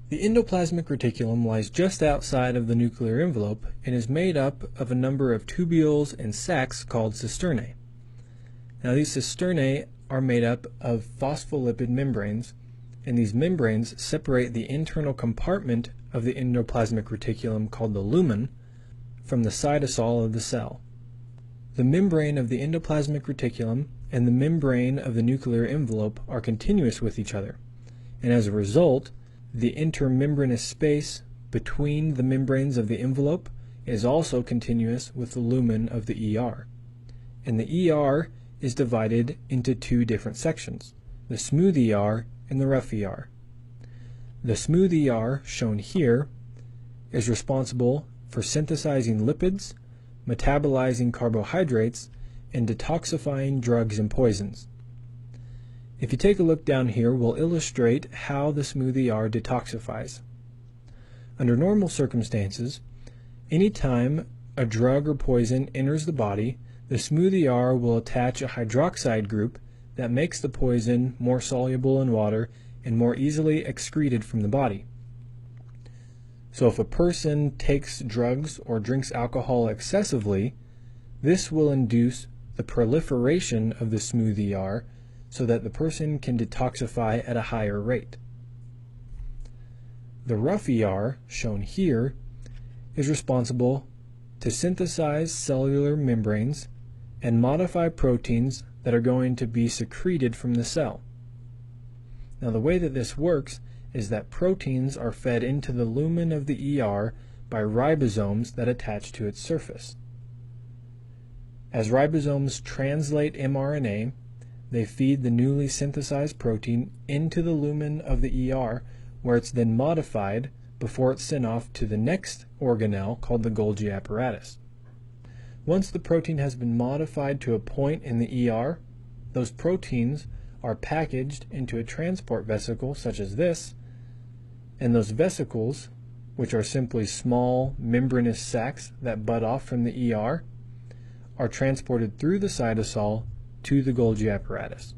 The endoplasmic reticulum lies just outside of the nuclear envelope and is made up of a number of tubules and sacs called cisternae. Now these cisternae are made up of phospholipid membranes, and these membranes separate the internal compartment of the endoplasmic reticulum called the lumen from the cytosol of the cell. The membrane of the endoplasmic reticulum and the membrane of the nuclear envelope are continuous with each other, and as a result, the intermembranous space between the membranes of the envelope is also continuous with the lumen of the ER. And the ER is divided into two different sections, the smooth ER and the rough ER. The smooth ER, shown here, is responsible for synthesizing lipids, metabolizing carbohydrates, and detoxifying drugs and poisons. If you take a look down here, we'll illustrate how the smooth ER detoxifies. Under normal circumstances, anytime a drug or poison enters the body, the smooth ER will attach a hydroxide group that makes the poison more soluble in water and more easily excreted from the body. So if a person takes drugs or drinks alcohol excessively, this will induce the proliferation of the smooth ER so that the person can detoxify at a higher rate. The rough ER, shown here, is responsible to synthesize cellular membranes and modify proteins that are going to be secreted from the cell. Now the way that this works is that proteins are fed into the lumen of the ER by ribosomes that attach to its surface. As ribosomes translate mRNA, they feed the newly synthesized protein into the lumen of the ER, where it's then modified before it's sent off to the next organelle called the Golgi apparatus. Once the protein has been modified to a point in the ER, those proteins are packaged into a transport vesicle such as this, and those vesicles, which are simply small membranous sacs that bud off from the ER, are transported through the cytosol to the Golgi apparatus.